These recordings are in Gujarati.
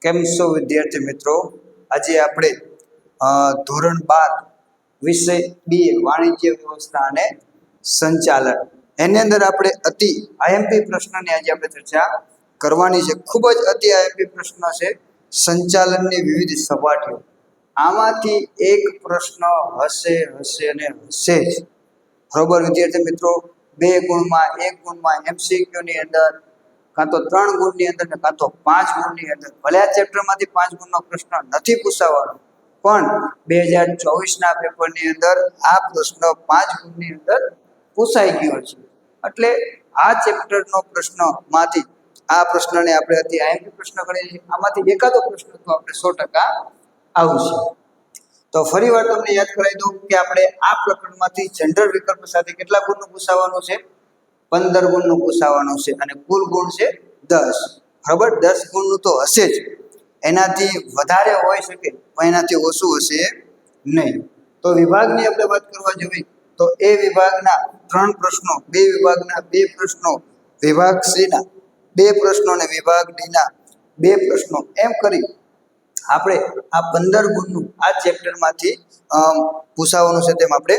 કેમ છો વિદ્યાર્થી મિત્રો? આજે આપણે ધોરણ 12 વિષય બી વાણિજ્ય વ્યવસ્થા અને સંચાલન એની અંદર આપણે અતિ આઈએમપી પ્રશ્નની આજે આપણે ચર્ચા કરવાની છે. ખૂબ જ અતિ આઈએમપી પ્રશ્ન છે, સંચાલનની વિવિધ સપાટીઓ. આમાંથી એક પ્રશ્ન હશે અને હશે જ. બરોબર વિદ્યાર્થી મિત્રો, 2 ગુણમાં 1 ગુણમાં MCQ ની અંદર કાં તો 3 ગુણની અંદર ને કાં તો 5 ગુણની અંદર. ભલે આ ચેપ્ટરમાંથી 5 ગુણનો પ્રશ્ન નથી પૂછાવાનો, પણ 2024 ના પેપરની અંદર આ પ્રશ્ન 5 ગુણની અંદર પૂછાઈ ગયો છે. એટલે આ ચેપ્ટરનો પ્રશ્નમાંથી આ પ્રશ્નને આપણે અતિ આઈએમપી પ્રશ્ન ગણીએ છીએ. આમાંથી એકાદો પ્રશ્ન તો આપણે 100% આવશે. તો ફરી વાર તમને યાદ કરાવી દઉં કે આપણે આ પ્રકરણમાંથી જનરલ વિકલ્પ સાથે કેટલા ગુણનું પૂછાવાનું છે? 15 ગુણનું પૂછાવાનું છે અને કુલ ગુણ છે 10. બરાબર, 10 ગુણનું તો હશે જ, એનાથી વધારે હોઈ શકે પણ એનાથી ઓછું હશે નહીં. તો વિભાગની આપણે વાત કરવા જઈએ તો એ વિભાગના 3 પ્રશ્નો, બે વિભાગના 2 પ્રશ્નો, વિભાગ સી ના 2 પ્રશ્નો અને વિભાગ ડી ના 2 પ્રશ્નો, એમ કરી આપણે આ 15 ગુણનું આ ચેપ્ટરમાંથી પૂછાવાનું છે તેમ આપણે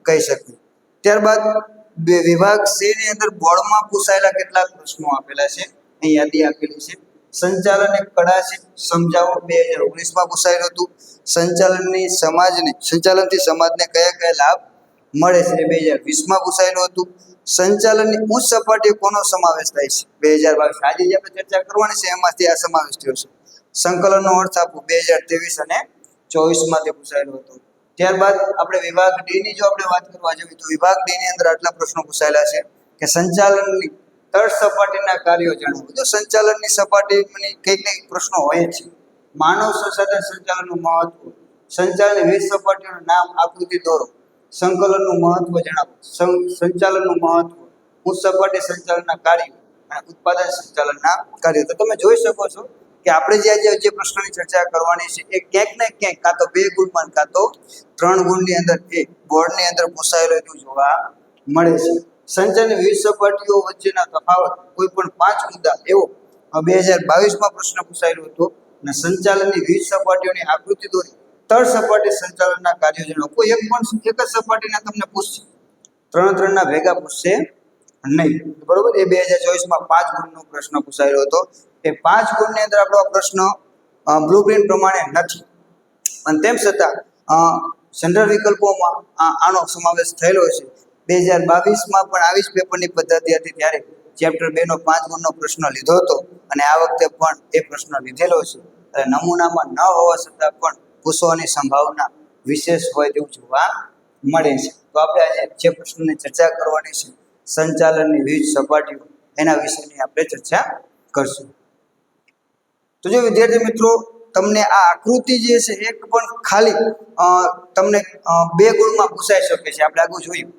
કહી શકીએ. ત્યારબાદ વિભાગ સી ની અંદર બોર્ડમાં પૂછાયેલા કેટલાક પ્રશ્નો આપેલા છે, અહીં યાદી આપેલી છે. સંચાલન એક કળા છે, સમજાવો 2019માં પૂછાયેલું હતું. સંચાલનથી સમાજને કયા કયા લાભ મળે છે 2020માં પૂછાયેલું હતું. સંચાલનની ઉચ્ચ સપાટીએ કોનો સમાવેશ થાય છે 2022. આજે જે આપણે ચર્ચા કરવાની છે એમાંથી આ સમાવેશ થયો છે. સંકલનનો અર્થ આપો 2023 અને 24માંથી પૂછાયેલું હતું. ત્યારબાદ આપણે વિભાગ ડી ની જો આપણે વાત કરવા જઈએ તો વિભાગ ડી ની અંદર આટલા પ્રશ્નો પૂછાયેલા છે કે સંચાલનની તળ સપાટીના કાર્યો જણાવો. જો સંચાલનની સપાટીની કઈક પ્રશ્નો હોય છે. માનવ સંસાધન સંચાલનનું મહત્વ, સંચાલનની વિવિધ સપાટીઓનું નામ, આકૃતિ દોરો. સંકલનનું મહત્વ જણાવો, સંચાલનનું મહત્વ, ઉચ્ચ સપાટી સંચાલનના કાર્યો અને ઉત્પાદન સંચાલનના કાર્યો. તો તમે જોઈ શકો છો કે આપણે જે પ્રશ્નની ચર્ચા કરવાની છે એ ક્યાંક ને ક્યાંક કાં તો 2 ગુણમાં કાં તો 3 ગુણની અંદર એ બોર્ડની અંદર પૂછાયેલો એવું જોવા મળે છે. સંચાલનની વિવિધ સપાટીઓ વચ્ચેના તફાવત, કોઈ પણ 5 મુદ્દા એવો 2022માં પ્રશ્ન પૂછાયેલો હતો. અને સંચાલનની વિવિધ સપાટીઓની આકૃતિ દોરી, તળ સપાટી સંચાલનના કાર્યો જણાવો. કોઈ એક જ સપાટીના તમને પૂછશે, 3 ના ભેગા પૂછશે નહીં. બરોબર, એ 2024માં 5 ગુણનો પ્રશ્ન પૂછાયેલો હતો. એ 5 ગુણની અંદર આપણો પ્રશ્ન બ્લુપ્રિન્ટ પ્રમાણે નથી, પણ તેમ છતાં જનરલ વિકલ્પોમાં આનો સમાવેશ થયેલો છે. 2022માં પણ આવી જ પેપરની પદ્ધતિ હતી, ત્યારે ચેપ્ટર 2 નો 5 ગુણનો પ્રશ્ન લીધો હતો અને આ વખતે પણ એ પ્રશ્ન લીધેલો છે. એટલે નમૂનામાં ન હોવા છતાં પણ પૂછવાની સંભાવના વિશેષ હોય તેવું જોવા મળે છે. તો આપણે આજે જે પ્રશ્નની ચર્ચા કરવાની છે, સંચાલનની વિવિધ સપાટીઓ, એના વિશેની આપણે ચર્ચા કરશું. તો જો વિદ્યાર્થી મિત્રો, તમને આ આકૃતિ જે છે એક પણ ખાલી તમને 2 ગુણમાં પૂછાઈ શકે છે. આપણે આગળ જોયું,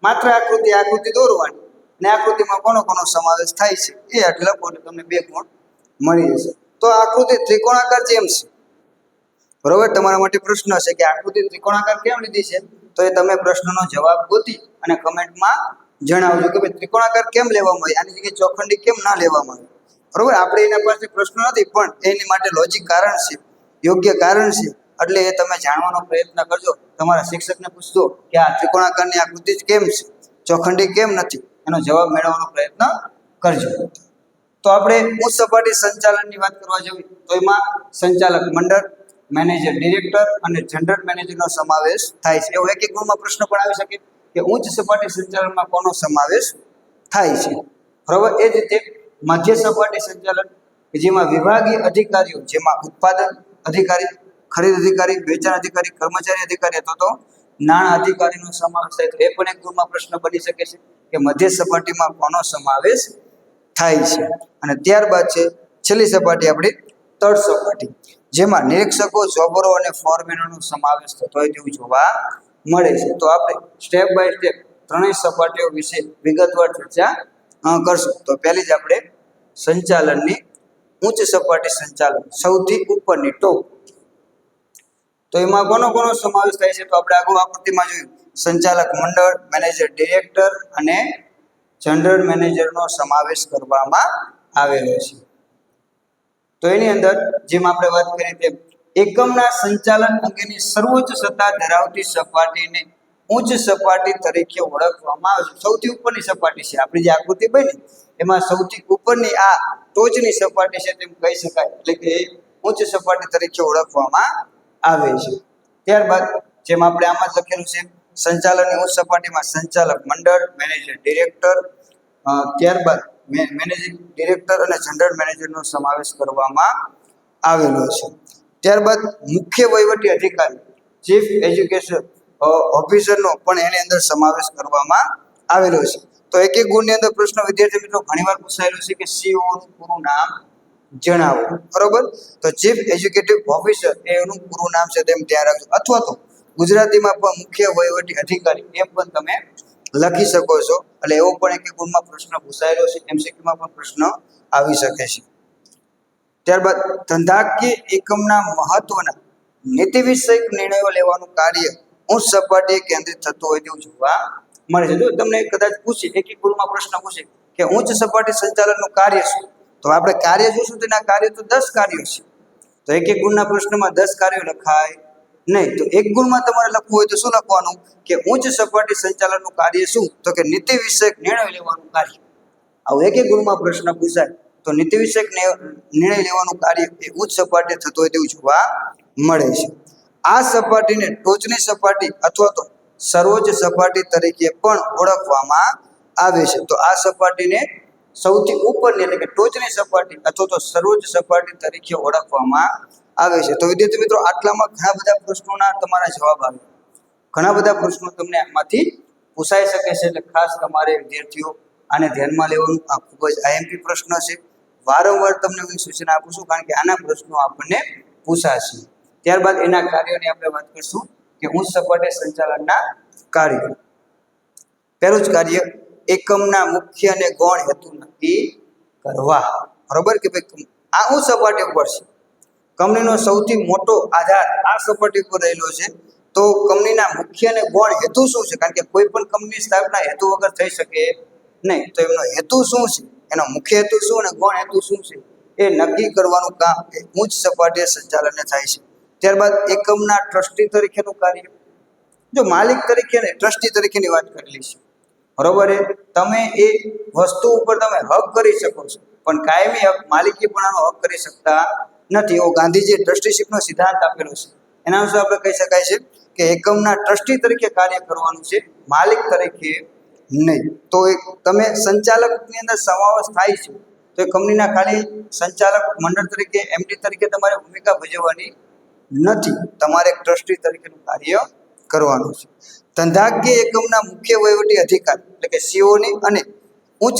માત્ર આકૃતિ દોરવાની અને આકૃતિમાં કોનો સમાવેશ થાય છે એ આટલે લખો એટલે તમને 2 ગુણ મળી જશે. તો આકૃતિ ત્રિકોણાકાર કેમ છે? બરોબર, તમારા માટે પ્રશ્ન છે કે આકૃતિ ત્રિકોણાકાર કેમ લીધી છે? તો એ તમે પ્રશ્નનો જવાબ ગોતી અને કમેન્ટમાં જણાવજો કે ભાઈ ત્રિકોણાકાર કેમ લેવામાં આવી, આની જગ્યાએ ચોખંડી કેમ ના લેવામાં આવી. બરોબર, આપણે એના પાસે પ્રશ્ન નથી, પણ એની માટે લોજિક કારણ છે, યોગ્ય કારણ છે. એટલે એ તમે જાણવાનો પ્રયત્ન કરજો. તમારા શિક્ષકને પૂછજો કે આ ત્રિકોણાકારની આકૃતિ કેમ છે, ચોખંડી કેમ નથી, એનો જવાબ મેળવવાનો પ્રયત્ન કરજો. તો આપણે ઉચ્ચ સપાટી સંચાલનની વાત કરવા જઈએ તો એમાં સંચાલક મંડળ, મેનેજર ડિરેક્ટર અને જનરલ મેનેજરનો સમાવેશ થાય છે. એવો એક ગુણમાં પ્રશ્ન પણ આવી શકે કે ઉચ્ચ સપાટી સંચાલનમાં કોનો સમાવેશ થાય છે. બરાબર, એ જ રીતે મધ્ય સપાટી સંચાલન કે જેમાં વિભાગીય અધિકારીઓ, જેમાં ઉત્પાદન અધિકારી, ખરીદ અધિકારી, વેચાણ અધિકારી, કર્મચારી અધિકારી અથવા તો નાણાં અધિકારીનો સમાવેશ થાય. તો એ પણ એક ગુણમાં પ્રશ્ન બની શકે છે કે મધ્ય સપાટીમાં કોનો સમાવેશ થાય છે. અને ત્યારબાદ છે છેલ્લી સપાટી આપણી તળ સપાટી, જેમાં નિરીક્ષકો, જોબરો અને ફોરમેનોનો સમાવેશ થતો હોય તેવું જોવા મળે છે. તો આપણે સ્ટેપ બાય સ્ટેપ 3 સપાટીઓ વિશે વિગતવાર ચર્ચા કરશું. તો પહેલી જ આપણે સંચાલનની ઉચ્ચ સપાટી સંચાલન, સૌથી ઉપરની ટોપ. તો એમાં કોનો સમાવેશ થાય છે? તો આપણે આગળ આકૃતિમાં જોયું, સંચાલક મંડળ, મેનેજર ડિરેક્ટર અને જનરલ મેનેજરનો સમાવેશ કરવામાં આવેલો છે. તો એની અંદર જેમ આપણે વાત કરી તેમ એકમના સંચાલન અંગેની સર્વોચ્ચ સત્તા ધરાવતી સપાટીને ઉચ્ચ સપાટી તરીકે ઓળખવામાં આવે છે. સૌથી ઉપરની સપાટી છે આપણી જે આકૃતિ બની એમાં સૌથી ઉપરની આ ટોચની સપાટી છે તેમ કહી શકાય, એટલે કે ઉચ્ચ સપાટી તરીકે ઓળખવામાં આવે છે. ત્યારબાદ જેમ આપણે આમાં જ લખેલું છે સંચાલનની ઉચ્ચ સપાટીમાં સંચાલક મંડળ, મેનેજર ડિરેક્ટર, ત્યારબાદ મેનેજિંગ ડિરેક્ટર અને જનરલ મેનેજરનો સમાવેશ કરવામાં આવેલો છે. ત્યારબાદ મુખ્ય વહીવટી અધિકારી ચીફ એજ્યુકેશન ઓફિસરનો પણ એની અંદર સમાવેશ કરવામાં આવેલો છે. તો એક એક ગુણની અંદર પ્રશ્ન વિદ્યાર્થી મિત્રો ઘણીવાર પૂછાયેલો છે કે સીઓ નું પૂરું નામ જણાવો. બરોબર, તો ચીફ એજ્યુકેટિવ ઓફિસર એનું પૂરું નામ છે તેમ ધ્યાન રાખજો, અથવા તો ગુજરાતીમાં પણ મુખ્ય વહીવટી અધિકારી એમ પણ તમે લખી શકો છો. એટલે એવો પણ એક ગુણમાં પ્રશ્ન પૂછાયેલો છે, એમસીક્યુમાં પણ પ્રશ્ન આવી શકે છે. ત્યારબાદ ધંધાકીય એકમના મહત્વના નીતિ વિષયક નિર્ણયો લેવાનું કાર્ય ઉચ્ચ સપાટીએ કેન્દ્રિત થતું હોય તેવું જોવા મળે છે. જો તમને કદાચ પૂછે એક ગુણમાં પ્રશ્ન પૂછે કે ઉચ્ચ સપાટી સંચાલનનું કાર્ય શું, તો આપણે કાર્ય જોશું તેના કાર્ય તો 10 કાર્યો છે. તો એક ગુણના પ્રશ્નમાં 10 કાર્યો લખાય નહીં. તો એક ગુણમાં તમારે લખવું હોય તો શું લખવાનું કે ઉચ્ચ સપાટી સંચાલનનું કાર્ય શું, તો કે નીતિ વિષયક નિર્ણય લેવાનું કાર્ય. આવું એક ગુણમાં પ્રશ્ન પૂછાય તો નીતિ વિષયક નિર્ણય લેવાનું કાર્ય એ ઉચ્ચ સપાટીએ થતું હોય તેવું જોવા મળે છે. આ સપાટીને ટોચની સપાટી અથવા તો સર્વોચ્ચ સપાટી તરીકે પણ ઓળખવામાં આવે છે. તો આ સપાટીને સૌથી ઉપરની એટલે કે ટોચની સપાટી અથવા તો સર્વોચ્ચ સપાટી તરીકે ઓળખવામાં આવે છે. તો વિદ્યાર્થી મિત્રો આટલામાં ઘણા બધા પ્રશ્નોના તમારા જવાબ આવે, ઘણા બધા પ્રશ્નો તમને આમાંથી પૂછાઈ શકે છે. એટલે ખાસ તમારે વિદ્યાર્થીઓ આને ધ્યાનમાં લેવાનું. આ ખૂબ જ આઈએમપી પ્રશ્ન છે. વારંવાર તમને હું સૂચના આપું છું કારણ કે આના પ્રશ્નો આપણને પૂછાશે. ત્યારબાદ એના કાર્યોની આપણે વાત કરીશું કે ઉચ્ચ સપાટી સંચાલનના કાર્ય. પહેલું જ કાર્ય એકમના મુખ્ય અને ગૌણ હેતુ નક્કી કરવા. બરોબર કે ભાઈ આ ઉચ્ચ સપાટી ઉપર છે, કંપનીનો સૌથી મોટો આધાર આ સપાટી પર રહેલો છે. તો કંપનીના મુખ્ય અને ગૌણ હેતુ શું છે, કારણ કે કોઈ પણ કંપની સ્થાપના હેતુ વગર થઈ શકે નહીં. તો એમનો હેતુ શું છે, એનો મુખ્ય હેતુ શું અને ગૌણ હેતુ શું છે એ નક્કી કરવાનું કામ એ ઉચ્ચ સપાટીય સંચાલનને થાય છે. ત્યારબાદ એકમના ટ્રસ્ટી તરીકેનું કાર્ય. જો માલિક તરીકે ને ટ્રસ્ટી તરીકેની વાત કરેલી છે, બરોબર છે. તમે એ વસ્તુ ઉપર તમે હક કરી શકો છો, પણ કાયમી હક માલિકીપણાનો હક કરી શકતા નથી. એવો ગાંધીજીએ ટ્રસ્ટીશીપનો સિદ્ધાંત આપેલો છે. એના અનુસાર આપણે કહી શકાય છે કે એકમના ટ્રસ્ટી તરીકે કાર્ય કરવાનું છે, માલિક તરીકે નહીં. તો તમે સંચાલકની અંદર સમાવેશ થાય છે, તો એ કંપનીના ખાલી સંચાલક મંડળ તરીકે એમડી તરીકે તમારે ભૂમિકા ભજવવાની નથી. તમારે ટ્રસ્ટી તરીકેનું કાર્ય કરવાનું છે. ધંધાકીય એકમના મુખ્ય વહીવટી અધિકારી એટલે કે સીઓની અને ઉચ્ચ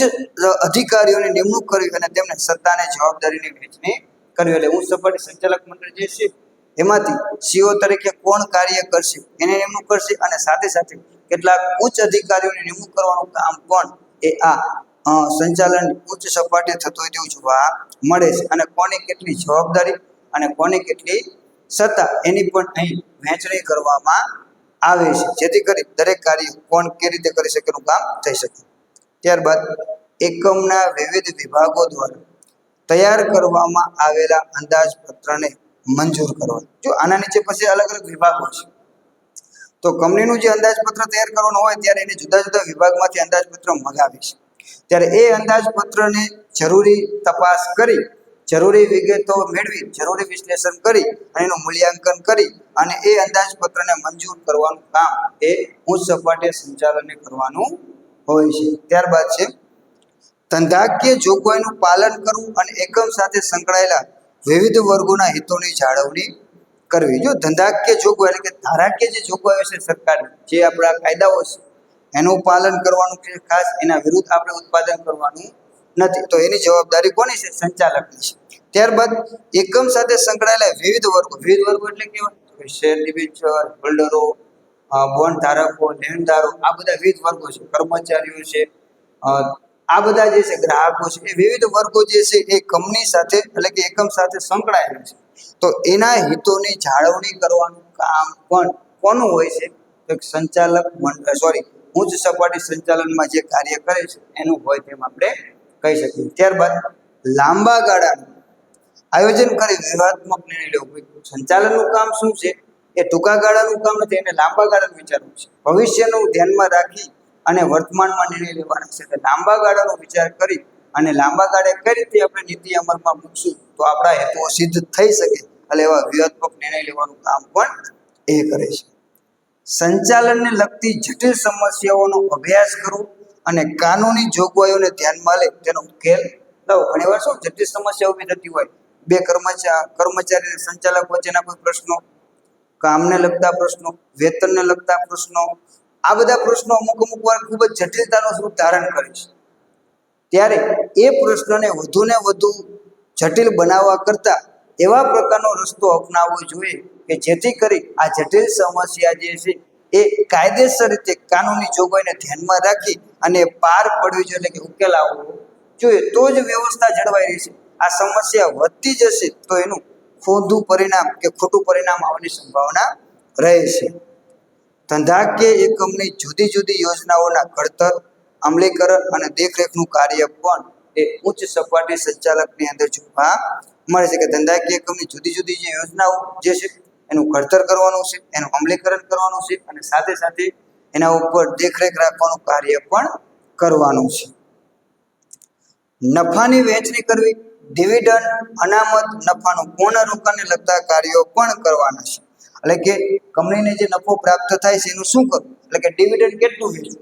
અધિકારીઓની નિમણૂક કરવી અને તેમને સત્તાને જવાબદારીની વહેંચણી કરવી. એટલે ઉચ્ચ સપાટી સંચાલક મંડળ જે છે એમાંથી સીઓ તરીકે કોણ કાર્ય કરશે એની નિમણૂક કરશે, અને સાથે સાથે કેટલાક ઉચ્ચ અધિકારીઓની નિમણૂક કરવાનું કામ પણ એ આ સંચાલન ઉચ્ચ સપાટીએ થતું હોય તેવું જોવા મળે છે. અને કોની કેટલી જવાબદારી અને કોની કેટલી સત્તા એની પણ અહીં વહેંચણી કરવામાં આવે છે, જેથી કરી દરેક કાર્ય કોણ કે રીતે કરી શકે એનું કામ થઈ શકે. ત્યારબાદ એકમના વિવિધ વિભાગો દ્વારા તૈયાર કરવામાં આવેલા અંદાજપત્રને મંજૂર કરવા. જો આના નીચે પછી અલગ અલગ વિભાગો છે, તો કંપનીનું જે અંદાજપત્ર તૈયાર કરવાનું હોય ત્યારે એને જુદા જુદા વિભાગમાંથી અંદાજપત્ર મંગાવે છે. ત્યારે એ અંદાજપત્રને જરૂરી તપાસ કરી, જરૂરી વિગતો મેળવી, જરૂરી વિશ્લેષણ કરી અને એનું મૂલ્યાંકન કરી અને એ અંદાજપત્રને મંજૂર કરવાનું કામ એ ઉચ્ચ સપાટીય સંચાલનને કરવાનું હોય છે. ત્યારબાદ છે ધંધાકીય જોગવાઈનું પાલન કરવું અને એકમ સાથે સંકળાયેલા વિવિધ વર્ગોના હિતોની જાળવણી કરવી. જો ધંધાકીય જોગવાઈ એટલે કે ધારાકીય જે જોગવાઈઓ છે સરકારની, જે આપણા કાયદાઓ છે એનું પાલન કરવાનું છે. ખાસ એના વિરુદ્ધ આપણે ઉત્પાદન કરવાનું નથી. તો એની જવાબદારી કોની છે? સંચાલકની છે. ત્યારબાદ એકમ સાથે સંકળાયેલા વિવિધ વર્ગો એટલે કેવા? શેર ડિબેન્ચર હોલ્ડરો, બોન્ડ ધારકો, લેણદારો, આ બધા વિવિધ વર્ગો છે. કર્મચારીઓ છે, આ બધા જે છે ગ્રાહકો છે, એ વિવિધ વર્ગો જે છે એ કંપની સાથે એટલે કે એકમ સાથે સંકળાયેલા છે. તો એના હિતોની જાળવણી કરવાનું કામ પણ કોનું હોય છે? તો સંચાલક મંડળ ઉચ્ચ સપાટી સંચાલનમાં જે કાર્ય કરે છે એનું હોય તેમ આપણે કહી શકીએ. ત્યારબાદ લાંબા ગાળાના આયોજન કરી વ્યૂહાત્મક નિર્ણય લેવો. સંચાલનનું કામ શું છે? એ ટૂંકા ગાળાનું કામ નથી, એને લાંબા ગાળાનું વિચારવું છે. ભવિષ્યનું ધ્યાનમાં રાખી અને વર્તમાનમાં નિર્ણય લેવાના છે. એટલે લાંબા ગાળાનો વિચાર કરી અને લાંબા ગાળે કઈ રીતે આપણે નીતિ અમલમાં મૂકશું તો આપણા હેતુઓ સિદ્ધ થઈ શકે, એટલે એવા વ્યૂહાત્મક નિર્ણય લેવાનું કામ પણ એ કરે છે. સંચાલનને લગતી જટિલ સમસ્યાઓનો અભ્યાસ કરવો અને કાનૂની જોગવાઈઓને ધ્યાનમાં લે તેનો ઉકેલ લાવો. ઘણીવાર શું જટિલ સમસ્યા ઊભી થતી હોય, બે કર્મચારી અને સંચાલક વચ્ચેના કોઈ પ્રશ્નો, કામને લગતા પ્રશ્નો, વેતનને લગતા પ્રશ્નો, આ બધા પ્રશ્નો અમુક વાર ખૂબ જ જટિલતાનું સ્વરૂપ ધારણ કરે છે. ત્યારે એ પ્રશ્નને વધુને વધુ જટિલ બનાવવા કરતા એવા પ્રકારનો રસ્તો અપનાવવો જોઈએ કે જેથી કરી આ જટિલ સમસ્યા જે છે એ કાયદેસર રીતે કાનૂની જોગવાઈને ધ્યાનમાં રાખી અને પાર પડવી જોઈએ, એટલે કે ઉકેલ આવવો જોઈએ. તો જ વ્યવસ્થા જળવાઈ રહેશે. આ સમસ્યા વધતી જશે તો એનું ખોટું પરિણામ આવવાની સંભાવના રહે છે. ધંધાકીય એકમની જુદી જુદી યોજનાઓના ઘડતર, અમલીકરણ અને દેખરેખનું કાર્ય પણ એ ઉચ્ચ સપાટી સંચાલકની અંદર જોવા મળે છે. કે ધંધાકીય એકમની જુદી જુદી જે યોજનાઓ જે છે એનું ઘડતર કરવાનું છે, એનું અમલીકરણ કરવાનું છે અને સાથે સાથે એના ઉપર દેખરેખ રાખવાનું કાર્ય પણ કરવાનું છે. નફાની વહેંચણી કરવી, ડિવિડન્ડ, અનામત, નફાનું પૂર્ણ રોકાણને લગતા કાર્યો પણ કરવાના છે. એટલે કે કંપનીને જે નફો પ્રાપ્ત થાય છે એનું શું કરવું, એટલે કે ડિવિડન્ડ કેટલું વેચવું,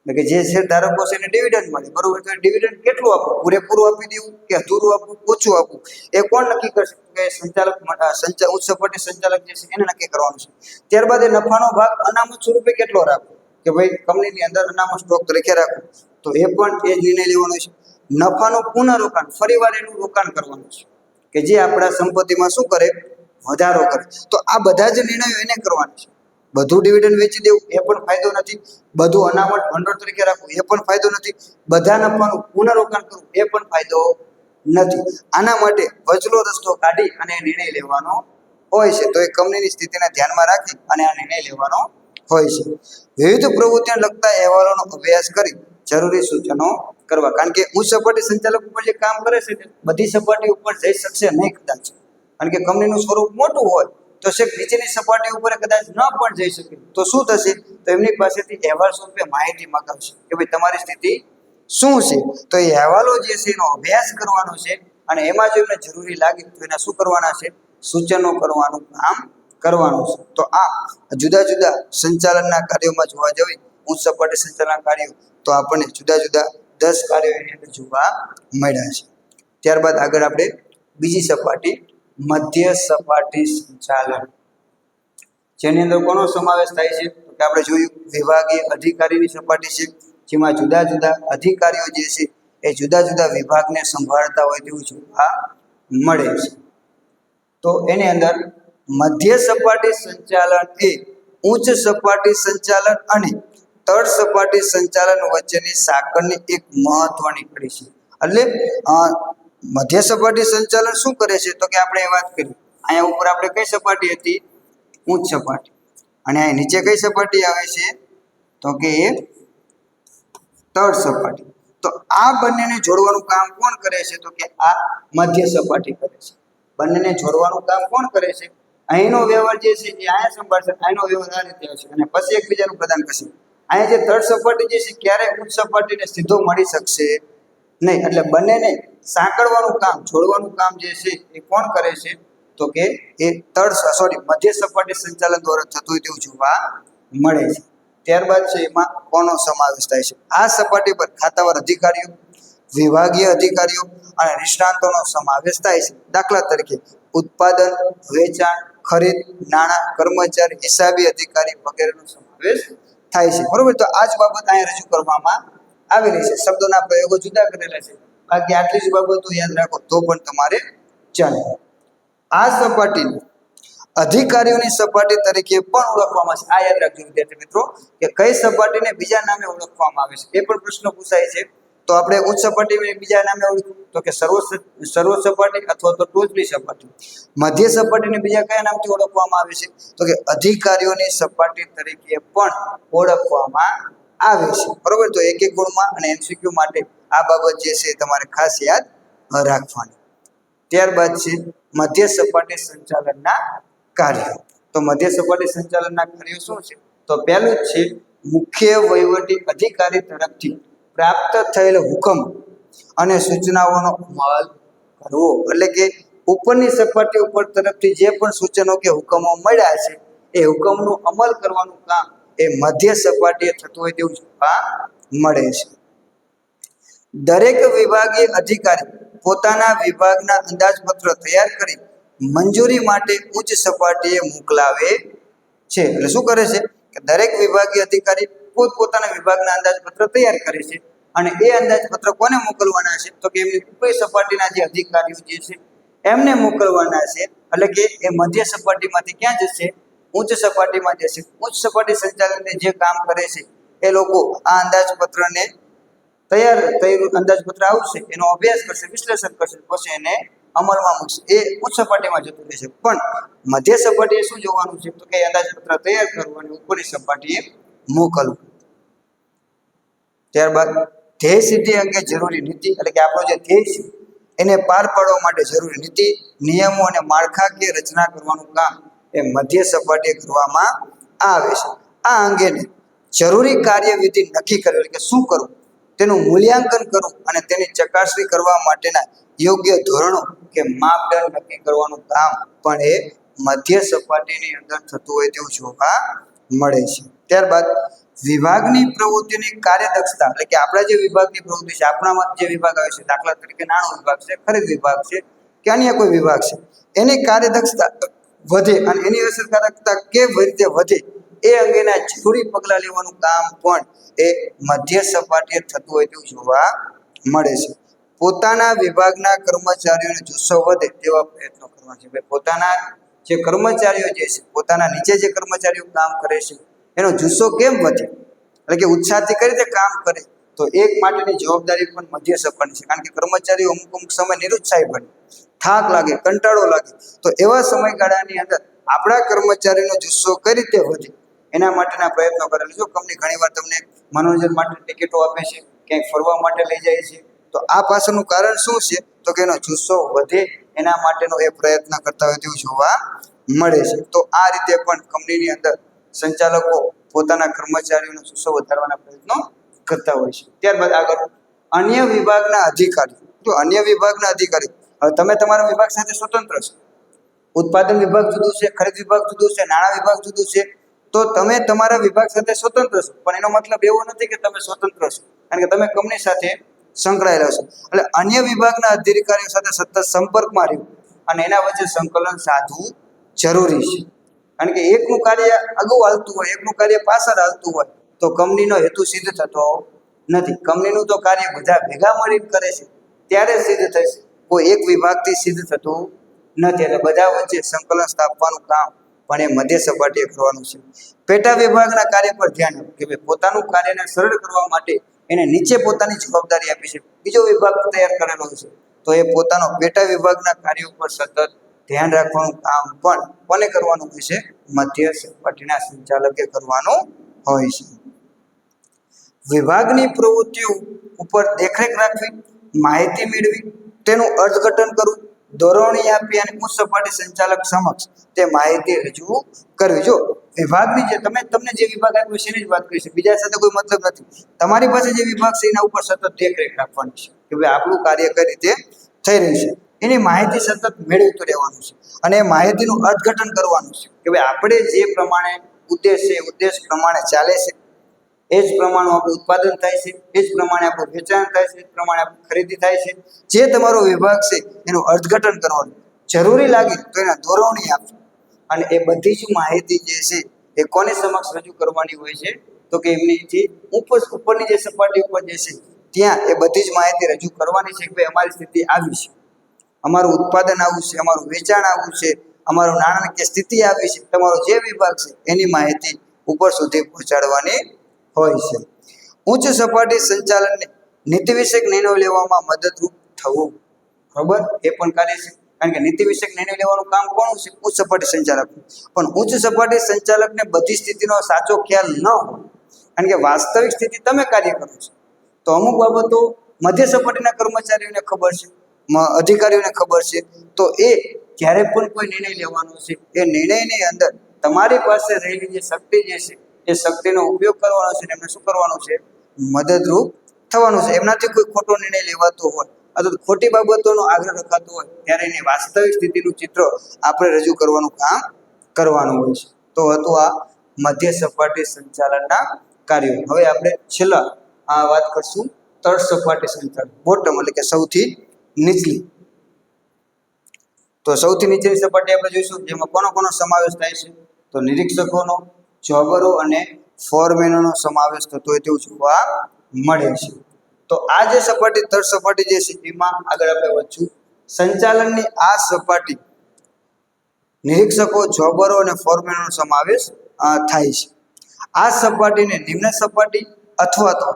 એટલે કે જે શેર ધારકો છે એને ડિવિડન્ડ મળે, બરોબર. તો ડિવિડન્ડ કેટલું આપવું, પૂરેપૂરું આપી દેવું કે અધૂરું આપવું, ઓછું આપવું, એ કોણ નક્કી કરશે? કે ઉચ્ચ સપાટી સંચાલક જે છે એને નક્કી કરવાનું છે. ત્યારબાદ એ નફાનો ભાગ અનામત સ્વરૂપે કેટલો રાખવો, કે ભાઈ કંપનીની અંદર અનામત સ્ટોક તરીકે રાખવો, તો એ પણ એ નિર્ણય લેવાનો છે. નફાનું પુનઃરોકાણ, ફરીવાર એનું રોકાણ કરવાનું છે કે જે આપણા સંપત્તિમાં શું કરે, વધારો કરે. તો આ બધા જ નિર્ણયો એને કરવાના છે. બધું ડિવિડન્ડ વેચી દેવું એ પણ ફાયદો નથી, બધું અનામત ભંડોળ તરીકે રાખવું એ પણ ફાયદો નથી, બધા નફાનું પુનઃરોકાણ કરવું એ પણ ફાયદો નથી. આના માટે વચલો રસ્તો કાઢી અને નિર્ણય લેવાનો હોય છે. તો એ કંપનીની સ્થિતિને ધ્યાનમાં રાખી અને આ નિર્ણય લેવાનો હોય છે. વિવિધ પ્રવૃત્તિને લગતા અહેવાલોનો અભ્યાસ કરી જરૂરી સૂચનો કરવા. કારણ કે ઉચ્ચ સપાટી સંચાલક ઉપર જે કામ કરે છે બધી સપાટી ઉપર જઈ શકશે નહીં કદાચ, કારણ કે કંપનીનું સ્વરૂપ મોટું હોય તો છેક નીચેની સપાટી ઉપર કદાચ ન પણ જઈ શકે. તો શું થશે? તો એમની પાસેથી અહેવાલ સ્વરૂપે માહિતી માંગવશે કે ભાઈ તમારી સ્થિતિ શું છે. તો એ અહેવાલો જે છે એનો અભ્યાસ કરવાનો છે અને એમાં જો એમને જરૂરી લાગે તો એના શું કરવાના છે, સૂચનો કરવાનું કામ કરવાનું છે. તો આ જુદા જુદા સંચાલનના કાર્યોમાં જોવા જઈએ, ઉચ્ચ સપાટી સંચાલન કાર્યો, તો આપણને જુદા જુદા 10 કાર્યો એની અંદર જોવા મળ્યા છે. ત્યારબાદ આગળ આપણે બીજી સપાટી, મધ્ય સપાટી સંચાલન, જેની અંદર કોનો સમાવેશ થાય છે? તો આપણે જોયું વિભાગીય અધિકારીની સપાટી છે, જેમાં જુદા જુદા અધિકારીઓ જે છે એ જુદા જુદા વિભાગને સંભાળતા હોય તેવું જોવા મળે છે. તો એની અંદર મધ્ય સપાટી સંચાલન એ ઉચ્ચ સપાટી સંચાલન અને તળ સપાટી સંચાલન વચ્ચેની સાંકળની એક મહત્વની કડી છે. એટલે મધ્ય સપાટી સંચાલન શું કરે છે? તો કે આપણે વાત કરી અહીંયા ઉપર આપણે કઈ સપાટી હતી, ઉચ્ચ સપાટી, અને અહીં નીચે કઈ સપાટી આવે છે? તો કે એ તળ સપાટી. તો આ બંનેને જોડવાનું કામ કોણ કરે છે? તો કે આ મધ્ય સપાટી કરે છે. બંનેને જોડવાનું કામ કોણ કરે છે? અહીંનો વ્યવહાર જે છે એ અહીંયા સંભાળશે, અહીંનો વ્યવહાર આ રીતે આવશે અને પછી એકબીજાનું પ્રદાન કરશે. અહીંયા જે તળ સપાટી જે છે ક્યારે ઉચ્ચ સપાટીને સીધો મળી શકશે નહીં, એટલે બંનેને સાંકળવાનું કામ, જોડવાનું કામ જે છે એ કોણ કરે છે? તો કે એ મધ્ય સપાટી સંચાલન દ્વારા થતું હોય તેવું જોવા મળે છે. ત્યારબાદ છે એમાં કોનો સમાવેશ થાય છે? આ સપાટી પર ખાતાવાર અધિકારીઓ, વિભાગીય અધિકારીઓ અને નિષ્ણાંતોનો સમાવેશ થાય છે. દાખલા તરીકે ઉત્પાદન, વેચાણ, ખરીદ, નાણાં, કર્મચારી, હિસાબી અધિકારી વગેરેનો સમાવેશ થાય છે, બરોબર. તો આ જ બાબત અહીંયા રજૂ કરવામાં આવેલી છે. શબ્દોના પ્રયોગો જુદા કરેલા છે, બાકી આટલી જ બાબતો યાદ રાખો તો પણ તમારે ચાલે. આ સપાટીને અધિકારીઓની સપાટી તરીકે પણ ઓળખવામાં આવે છે. આ યાદ રાખજો વિદ્યાર્થી મિત્રો કે કઈ સપાટીને બીજા નામે ઓળખવામાં આવે છે, એ પણ પ્રશ્ન પૂછાય છે. તો આપણે ઉચ્ચ સપાટીને બીજા નામે ઓળખીએ તો કે સર્વ સપાટી અથવા તો ટોચની સપાટી. મધ્ય સપાટીને બીજા કયા નામથી ઓળખવામાં આવે છે? તો કે અધિકારીઓની સપાટી તરીકે પણ ઓળખવામાં આવે છે, બરોબર. તો એક ગુણમાં અને MCQ માટે આ બાબત જે છે તમારે ખાસ યાદ રાખવાની. ત્યારબાદ છે મધ્ય સપાટી સંચાલનના કાર્યો. તો મધ્ય સપાટી સંચાલનના કાર્યો શું છે? તો પહેલું જ છે મુખ્ય વહીવટી અધિકારી તરફથી પ્રાપ્ત થયેલ હુકમ અને સૂચનાઓનો અમલ કરવો. એટલે કે ઉપરની સપાટી ઉપર તરફથી જે પણ સૂચનો કે હુકમો મળ્યા છે એ હુકમનો અમલ કરવાનું કામ એ મધ્ય સપાટીએ થતું હોય તેવું જોવા મળે છે. દરેક વિભાગીય અધિકારી પોતાના વિભાગના અંદાજપત્ર તૈયાર કરી મંજૂરી માટે ઉચ્ચ સપાટીએ મોકલાવે છે. એટલે શું કરે છે કે દરેક વિભાગીય અધિકારી પોતપોતાના વિભાગના અંદાજપત્ર તૈયાર કરે છે અને એ અંદાજપત્ર કોને મોકલવાના છે? તો કે એમની ઉપરી સપાટીના જે અધિકારીઓ જે છે એમને મોકલવાના છે. એટલે કે એ મધ્ય સપાટીમાંથી ક્યાં જશે? ઉચ્ચ સપાટીમાં જશે. ઉચ્ચ સપાટી સંચાલનને જે કામ કરે છે એ લોકો આ અંદાજપત્રને તૈયાર થયેલું અંદાજપત્ર આવશે એનો અભ્યાસ કરશે, વિશ્લેષણ કરશે, પછી એને અમલમાં મૂકશે. એ ઉચ્ચ સપાટીમાં જતું રહેશે. પણ મધ્ય સપાટીએ શું જોવાનું છે? તો કે અંદાજપત્ર તૈયાર કરવું અને ઉપરની સપાટીએ મોકલવું. ત્યારબાદ ધ્યેય સિદ્ધિ અંગે જરૂરી નીતિ, એટલે કે આપણો જે ધ્યેય છે એને પાર પાડવા માટે જરૂરી નીતિ, નિયમો અને માળખાકીય રચના કરવાનું કામ એ મધ્ય સપાટીએ કરવામાં આવે છે. આ અંગેને જરૂરી કાર્યવિધિ નક્કી કરવી, એટલે કે શું કરવું તેનું મૂલ્યાંકન કરવું અને તેની ચકાસણી કરવા માટેના યોગ્ય ધોરણો કે માપદંડ નક્કી કરવાનું કામ પણ એ મધ્ય સપાટીની અંદર થતું હોય તેવું જોવા મળે છે. ત્યારબાદ વિભાગની પ્રવૃત્તિની કાર્યદક્ષતા, એટલે કે આપણા જે વિભાગની પ્રવૃત્તિ છે, આપણામાં જે વિભાગ આવે છે, દાખલા તરીકે નાણું વિભાગ છે, ખરીદ વિભાગ છે કે અન્ય કોઈ વિભાગ છે, એની કાર્યદક્ષતા વધે અને એની અસરકારકતા કેવી રીતે વધે એ અંગેના જરૂરી પગલાં લેવાનું કામ પણ એ મધ્ય સપાટીએ થતું હોય તેવું જોવા મળે છે. પોતાના વિભાગના કર્મચારીઓનો જુસ્સો વધે તેવા પ્રયત્નો કરવા છે. પોતાના જે કર્મચારીઓ જે છે, પોતાના નીચે જે કર્મચારીઓ કામ કરે છે એનો જુસ્સો કેમ વધે, એટલે કે ઉત્સાહથી કઈ રીતે કામ કરે, તો એક માટેની જવાબદારી પણ મધ્ય સપાટી છે. કારણ કે કર્મચારીઓ અમુક સમય નિરુત્સાહી બને, થાક લાગે, કંટાળો લાગે, તો એવા સમયગાળાની અંદર આપણા કર્મચારીનો જુસ્સો કઈ રીતે વધે એના માટેના પ્રયત્નો કરેલા. જો કંપની ઘણીવાર તમને મનોરંજન માટે ટિકિટો આપે છે, ક્યાંય ફરવા માટે લઈ જાય છે, તો આ પાછળનું કારણ શું છે? તો કે એનો જુસ્સો વધે એના માટેનો એ પ્રયત્ન કરતા હોય તેવું જોવા મળે છે. તો આ રીતે પણ કંપનીની અંદર સંચાલકો પોતાના કર્મચારીઓનો જુસ્સો વધારવાના પ્રયત્નો કરતા હોય છે. ત્યારબાદ આગળ અન્ય વિભાગના અધિકારી. જો અન્ય વિભાગના અધિકારી, હવે તમે તમારા વિભાગ સાથે સ્વતંત્ર છો. ઉત્પાદન વિભાગ જુદું છે, ખરીદ વિભાગ જુદું છે, નાણાં વિભાગ જુદું છે, તો તમે તમારા વિભાગ સાથે સ્વતંત્ર છો. પણ એનો મતલબ એવો નથી કે તમે સ્વતંત્ર છો, કારણ કે તમે કંપની સાથે સંકળાયેલા છો. એટલે અન્ય વિભાગના અધિકારીઓ સાથે સતત સંપર્કમાં રહેવું અને એના વચ્ચે સંકલન સાધવું જરૂરી છે. કારણ કે એકનું કાર્ય અગાઉ હાલતું હોય, એકનું કાર્ય પાછળ હાલતું હોય તો કંપનીનો હેતુ સિદ્ધ થતો નથી. કંપનીનું તો કાર્ય બધા ભેગા મળીને કરે છે ત્યારે સિદ્ધ થશે, કોઈ એક વિભાગથી સિદ્ધ થતું નથી. એટલે બધા વચ્ચે સંકલન સ્થાપવાનું કામ પણ એ મધ્ય સપાટીએ કરવાનું છે. પેટા વિભાગના કાર્ય પર ધ્યાન આપવું, કે ભાઈ પોતાનું કાર્યને સરળ કરવા માટે એને નીચે પોતાની જવાબદારી આપી છે, બીજો વિભાગ તૈયાર કરેલો છે, તો એ પોતાનો પેટા વિભાગના કાર્યો પર સતત ધ્યાન રાખવાનું કામ પણ કોને કરવાનું હોય છે? મધ્ય સપાટીના સંચાલકે કરવાનું હોય છે. વિભાગની પ્રવૃત્તિઓ ઉપર દેખરેખ રાખવી, માહિતી મેળવી, તેનું અર્થઘટન કરવું, ધોરણી આપી અને ઉચ્ચ સપાટી સંચાલક સમક્ષ તે માહિતી રજૂ કરવી. જો વિભાગની જે તમને જે વિભાગ આપ્યો છે એની જ વાત કરી છે, બીજા સાથે કોઈ મતલબ નથી. તમારી પાસે જે વિભાગ છે એના ઉપર સતત દેખરેખ રાખવાની છે કે ભાઈ આપણું કાર્ય કઈ રીતે થઈ રહ્યું છે, એની માહિતી સતત મેળવતું રહેવાનું છે અને એ માહિતીનું અર્થઘટન કરવાનું છે કે ભાઈ આપણે જે પ્રમાણે ઉદ્દેશ પ્રમાણે ચાલે છે, એ જ પ્રમાણે આપણું ઉત્પાદન થાય છે, એ જ પ્રમાણે આપણું વેચાણ થાય છે, એ જ પ્રમાણે આપણી ખરીદી થાય છે. જે તમારો વિભાગ છે એનું અર્થઘટન કરવાનું, જરૂરી લાગે તો એના ધોરણી આપવું અને એ બધી જ માહિતી જે છે એ કોની સમક્ષ રજૂ કરવાની હોય છે? તો કે એમનીથી ઉપરની જે સપાટી ઉપર જે છે ત્યાં એ બધી જ માહિતી રજૂ કરવાની છે કે ભાઈ અમારી સ્થિતિ આવી છે, અમારું ઉત્પાદન આવું છે, અમારું વેચાણ આવું છે, અમારું નાણાકીય સ્થિતિ આવી છે. તમારો જે વિભાગ છે એની માહિતી ઉપર સુધી પહોંચાડવાની હોય છે. ઉચ્ચ સપાટી સંચાલનને નીતિ વિષયક નિર્ણયો લેવામાં મદદરૂપ થવું, બરોબર, એ પણ કાર્ય છે. કારણ કે નીતિ વિષયક નિર્ણય લેવાનું કામ કોનું છે? ઉચ્ચ સપાટી સંચાલક. પણ ઉચ્ચ સપાટી સંચાલકને બધી સ્થિતિનો સાચો ખ્યાલ ન હોય, કારણ કે વાસ્તવિક સ્થિતિ તમે કાર્ય કરો છો, તો અમુક બાબતો મધ્ય સપાટીના કર્મચારીઓને ખબર છે, અધિકારીઓને ખબર છે. તો એ જ્યારે પણ કોઈ નિર્ણય લેવાનો છે એ નિર્ણયની અંદર તમારી પાસે રહેલી જે શક્તિ જે છે એ શક્તિનો ઉપયોગ કરવાનો છે અને એમને શું કરવાનું છે, મદદરૂપ થવાનું છે. એમનાથી કોઈ ખોટો નિર્ણય લેવાતો હોય અથવા ખોટી બાબતોનો આગ્રહ રખાતો હોય ત્યારે એની વાસ્તવિક સ્થિતિનું ચિત્ર આપણે રજૂ કરવાનું કામ કરવાનું હોય છે. તો હતું આ મધ્ય સપાટી સંચાલનના કાર્યો. હવે આપણે છેલ્લા વાત કરશું તળ સપાટી સંચાલન, બોટમ એટલે કે સૌથી નીચલી. તો સૌથી નીચેની સપાટી આપણે જોઈશું જેમાં કોનો સમાવેશ થાય છે, તો નિરીક્ષકોનો, જોબરો અને ફોરમેનોનો સમાવેશ થતો હોય તેવું જોવા મળે છે. તો આ જે સપાટી તળ સપાટી જે છે એમાં આગળ આપણે વધશું. સંચાલનની આ સપાટી નિરીક્ષકો, જોબરો અને ફોરમેનોનો સમાવેશ થાય છે. આ સપાટીને નિમ્ન સપાટી અથવા તો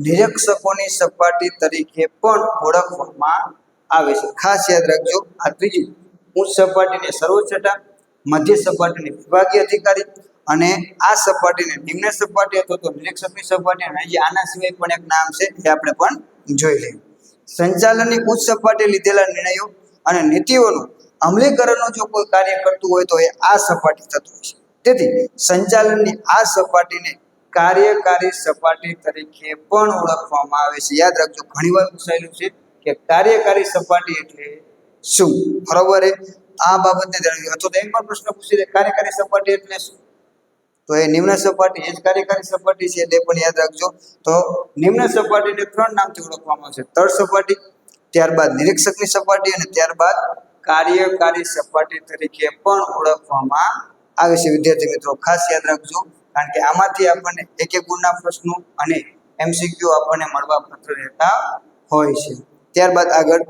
નિરીક્ષકોની સપાટી તરીકે પણ ઓળખવામાં આવે છે. ખાસ યાદ રાખજો, આ ત્રીજું ઉચ્ચ સપાટીને સર્વોચ્ચ છટા, મધ્ય સપાટીને વિભાગીય અધિકારી અને આ સપાટીને નિમ્ન સપાટી અથવા તો નિરીક્ષકની સપાટી. અને જે આના સિવાય પણ એક નામ છે એ આપણે પણ જોઈ લઈએ. સંચાલનની ઉચ્ચ સપાટી લીધેલા નિર્ણયો અને નીતિઓનું અમલીકરણનું જો કોઈ કાર્ય કરતું હોય તો એ આ સપાટી થતું હોય છે. તેથી સંચાલનની આ સપાટીને કાર્યકારી સપાટી તરીકે પણ ઓળખવામાં આવે છે. યાદ રાખજો, ઘણીવાર પૂછાયેલું છે કે કાર્યકારી સપાટી એટલે શું, બરોબર. આ બાબતને ધ્યાન અથવા તો એમ પણ પ્રશ્ન પૂછી દે કાર્યકારી સપાટી એટલે શું, તો એ નિમ્ન સપાટી એ જ કાર્યકારી સપાટી છે એટલે પણ યાદ રાખજો. તો નિમ્ન સપાટીને ત્રણ નામથી ઓળખવામાં આવે છે, તળ સપાટી, ત્યારબાદ નિરીક્ષકની સપાટી અને ત્યારબાદ કાર્યકારી સપાટી તરીકે પણ ઓળખવામાં આવે છે. વિદ્યાર્થી મિત્રો ખાસ યાદ રાખજો, કારણ કે આમાંથી આપણને એક ગુણના પ્રશ્નો અને MCQ આપણને મળવા પાત્ર રહેતા હોય છે. ત્યારબાદ આગળ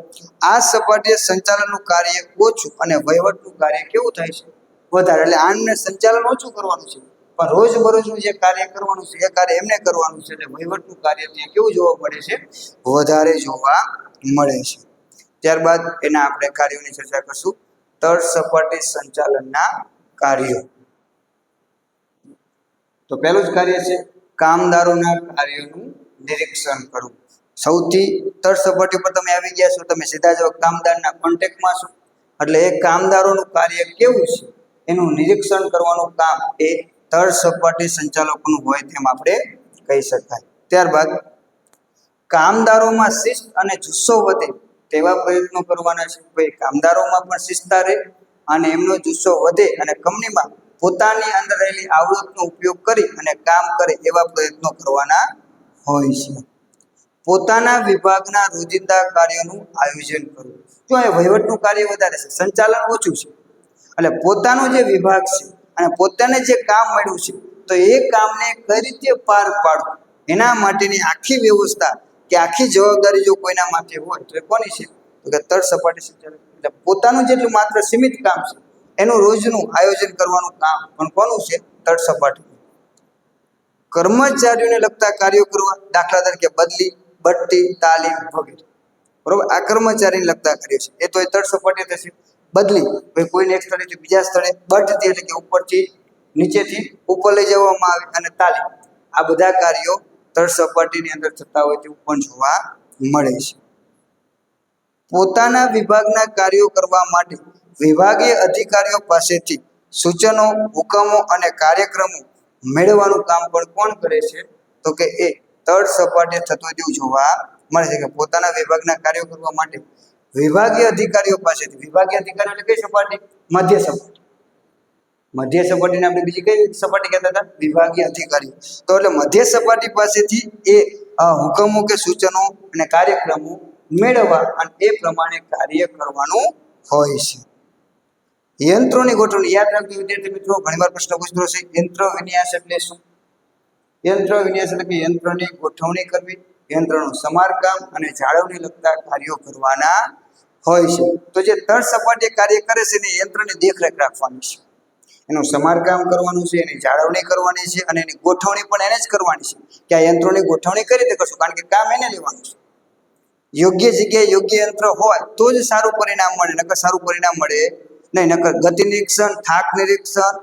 આ સપાટીએ સંચાલનનું કાર્ય ઓછું અને વહીવટનું કાર્ય કેવું થાય છે, વધારે. એટલે આને સંચાલન ઓછું કરવાનું છે પણ રોજબરોજનું જે કાર્ય કરવાનું છે એ કાર્ય એમને કરવાનું છે. એટલે વહીવટનું કાર્ય ત્યાં કેવું જોવા મળે છે, વધારે જોવા મળે છે. ત્યારબાદ એના આપણે કાર્યોની ચર્ચા કરશું. તળ સપાટી સંચાલનના કાર્યો. તો પહેલું જ કાર્ય છે કામદારોના કાર્યોનું નિરીક્ષણ કરવું. સૌથી તળ સપાટી પર તમે આવી ગયા છો, તમે સીધા જ કામદારના કોન્ટેક્ટમાં છો એટલે એ કામદારોનું કાર્ય કેવું છે એનું નિરીક્ષણ કરવાનું કામ એ તળ સપાટી સંચાલકોનું હોય તેમ આપણે કહી શકાય. ત્યારબાદ કામદારોમાં શિસ્ત અને જુસ્સો વધે તેવા પ્રયત્નો કરવાના છે. ભાઈ કામદારોમાં પણ શિસ્તતા રહે અને એમનો જુસ્સો વધે અને કંપનીમાં પોતાની અંદર રહેલી આવડતનો ઉપયોગ કરી અને કામ કરે એવા પ્રયત્નો કરવાના હોય છે. પોતાના વિભાગના રોજિંદા કાર્યોનું આયોજન કરવું. જો એ વહીવટનું કાર્ય વધારે છે, સંચાલન ઓછું છે, એટલે પોતાનો જે વિભાગ છે અને પોતાને જે કામ મળ્યું છે તો એ કામને કઈ રીતે પાર પાડવું એના માટેની આખી વ્યવસ્થા કે આખી જવાબદારી જો કોઈના માથે હોય તો એ કોની છે, તો કે તળ સપાટી સંચાલક. એટલે પોતાનું જેટલું માત્ર સીમિત કામ છે એનું રોજનું આયોજન કરવાનું કામ પણ કોનું છે, તળ સપાટી. કર્મચારીઓને લગતા કાર્યો કરવા, દાખલા તરીકે બદલી, બઢતી, તાલીમ વગેરે, બરોબર. આ કર્મચારીને લગતા કાર્યો છે એ તો એ તળ સપાટી થશે. બદલી, ભાઈ કોઈને એક સ્થળેથી બીજા સ્થળે, બઢતી એટલે કે ઉપરથી નીચેથી ઉપર લઈ જવામાં આવે, અને તાલીમ, આ બધા કાર્યો તળ સપાટીની અંદર થતા હોય તેવું પણ જોવા મળે છે. પોતાના વિભાગના કાર્યો કરવા માટે વિભાગીય અધિકારીઓ પાસેથી સૂચનો, હુકમો અને કાર્યક્રમો મેળવવાનું કામ પણ કોણ કરે છે, તો કે એ તળ સપાટીએ થતું હોય તેવું જોવા મળે છે. કે પોતાના વિભાગના કાર્યો કરવા માટે વિભાગીય અધિકારીઓ પાસેથી, વિભાગીય અધિકારીઓ એટલે કઈ સપાટી, મધ્ય સપાટી. મધ્ય સપાટીને આપણે બીજી કઈ સપાટી કહેતા હતા, વિભાગીય અધિકારીઓ. તો એટલે મધ્ય સપાટી પાસેથી એ હુકમો કે સૂચનો અને કાર્યક્રમો મેળવવા અને એ પ્રમાણે કાર્ય કરવાનું હોય છે. યંત્રોની ગોઠવણી. યાદ રાખજો વિદ્યાર્થી મિત્રો, ઘણીવાર પ્રશ્ન પૂછતો છે યંત્ર વિન્યાસ એટલે શું. યંત્ર વિન્યાસ એટલે કે યંત્રની ગોઠવણી કરવી, યંત્રનું સમારકામ અને જાળવણી લગતા કાર્યો કરવાના હોય છે. તો જે તળ સપાટીએ કાર્ય કરે છે ને યંત્રની દેખરેખ રાખવાની છે, એનું સમારકામ કરવાનું છે, એની જાળવણી કરવાની છે અને એની ગોઠવણી પણ એને જ કરવાની છે. કે આ યંત્રોની ગોઠવણી કઈ રીતે કરશું, કારણ કે કામ એને લેવાનું છે. યોગ્ય જગ્યાએ યોગ્ય યંત્ર હોય તો જ સારું પરિણામ મળે, નકર સારું પરિણામ મળે નહીં. નકર ગતિ નિરીક્ષણ, થાક નિરીક્ષણ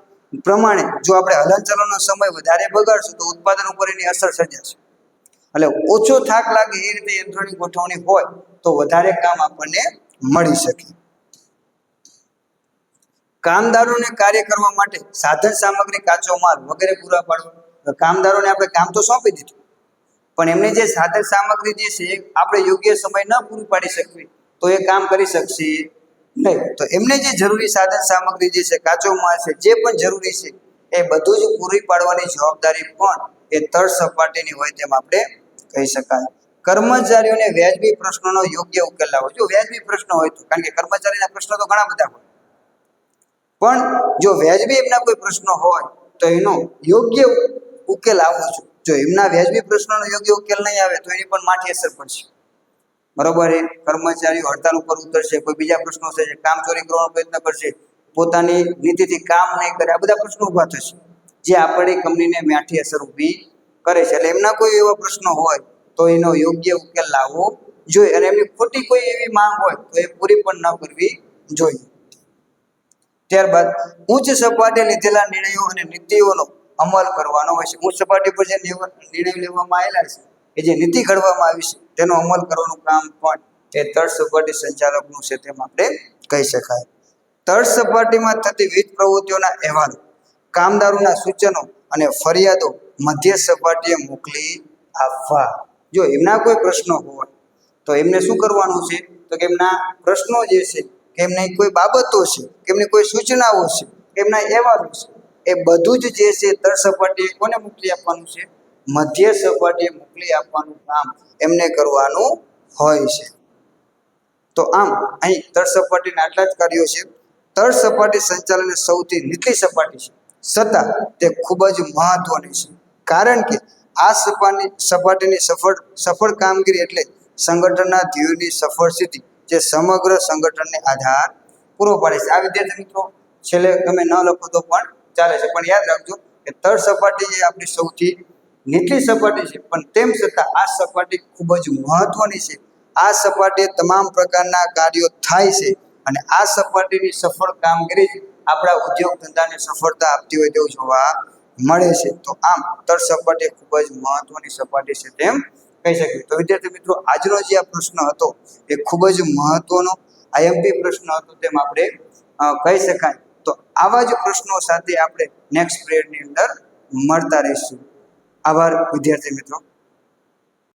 પ્રમાણે જો આપણે હલનચલનનો સમય વધારે બગાડશું તો ઉત્પાદન ઉપર એની અસર સર્જાશે. એટલે ઓછો થાક લાગે એ રીતે યંત્રોની ગોઠવણી હોય તો વધારે કામ આપણને મળી શકે. કામદારોને કાર્ય કરવા માટે સાધન સામગ્રી, કાચો માલ વગેરે પૂરા પાડવા. કામદારોને આપણે કામ તો સોંપી દીધું, પણ એમને જે સાધન સામગ્રી જે છે આપણે યોગ્ય સમય ન પૂરી પાડી શકવી તો એ કામ કરી શકશે નહીં. તો એમને જે જરૂરી સાધન સામગ્રી જે છે, કાચો માલ છે, જે પણ જરૂરી છે એ બધું જ પૂરી પાડવાની જવાબદારી પણ એ તળ સપાટીની હોય તેમ આપણે કહી શકાય. કર્મચારીઓને વ્યાજબી પ્રશ્નોનો યોગ્ય ઉકેલ લાવો. જો વ્યાજબી પ્રશ્નો હોય તો, કારણ કે કર્મચારીના પ્રશ્નો તો ઘણા બધા હોય, પણ જો વ્યાજબી એમના કોઈ પ્રશ્નો હોય તો એનો યોગ્ય ઉકેલ આવવો જોઈએ. જો એમના વ્યાજબી પ્રશ્નોનો યોગ્ય ઉકેલ નહીં આવે તો એની પણ માઠી અસર પડશે. બરોબર, એ કર્મચારીઓ હડતાલ ઉપર ઉતરશે, કોઈ બીજા પ્રશ્નો છે, કામ ચોરી કરવાનો પ્રયત્ન કરશે, પોતાની નીતિથી કામ નહીં કરે, આ બધા પ્રશ્નો ઊભા થશે જે આપણી કંપનીને માઠી અસર ઊભી કરે છે. એટલે એમના કોઈ એવા પ્રશ્નો હોય તો એનો યોગ્ય ઉકેલ લાવવો જોઈએ, અને એમની ખોટી કોઈ એવી માંગ હોય તો એ પૂરી પણ ન કરવી જોઈએ. ત્યારબાદ ઉચ્ચ સપાટીએ લીધેલા નિર્ણયો અને નીતિઓનો અમલ કરવાનો હોય છે. ઉચ્ચ સપાટી પર જે નિર્ણય લેવામાં આવેલા છે, એ જે નીતિ ઘડવામાં આવી છે તેનો અમલ કરવાનું કામ પણ એ તળ સપાટી સંચાલકનું છે તેમ આપણે કહી શકાય. તળ સપાટીમાં થતી વિવિધ પ્રવૃત્તિઓના અહેવાલો, કામદારોના સૂચનો અને ફરિયાદો મધ્ય સપાટીએ મોકલી આપવા. જો એમના કોઈ પ્રશ્નો હોય તો એમને શું કરવાનું છે, તો કે એમના પ્રશ્નો જે છે, કે એમની કોઈ બાબતો છે, કે એમની કોઈ સૂચનાઓ છે, કે એમના અહેવાલો છે, એ બધું જ જે છે તળ સપાટીએ કોને મોકલી આપવાનું છે, મધ્ય સપાટીએ મોકલી આપવાનું કામ એમને કરવાનું હોય છે. તો આમ અહીં તળ સપાટીના આટલા જ કાર્યો છે. તળ સપાટી સંચાલન સૌથી નીચલી સપાટી છે, છતાં તે ખૂબ જ મહત્વની છે, કારણ કે આ સપાટીની સફળ કામગીરી એટલે સંગઠનના ધ્યેયોની સફળ સિદ્ધિ, જે સમગ્ર સંગઠનને આધાર પૂરો પાડે છે. આ વિદ્યાર્થી મિત્રો છેલ્લે તમે ન લખો તો પણ ચાલે છે, પણ યાદ રાખજો કે તળ સપાટી જે આપણી સૌથી નીચલી સપાટી છે, પણ તેમ છતાં આ સપાટી ખૂબ જ મહત્વની છે. આ સપાટીએ તમામ પ્રકારના કાર્યો થાય છે, અને આ સપાટીની સફળ કામગીરી આપણા ઉદ્યોગ ધંધાને સફળતા આપતી હોય તેવું જોવા મળે છે. તો આમ તળ સપાટી ખૂબ જ મહત્વની સપાટી છે તેમ કહી શકીએ. તો વિદ્યાર્થી મિત્રો આજનો જે આ પ્રશ્ન હતો એ ખૂબ જ મહત્વનો આઈએમપી પ્રશ્ન હતો તેમ આપણે કહી શકાય. તો આવા જ પ્રશ્નો સાથે આપણે નેક્સ્ટ પિરિયડની અંદર મળતા રહીશું. આભાર વિદ્યાર્થી મિત્રો.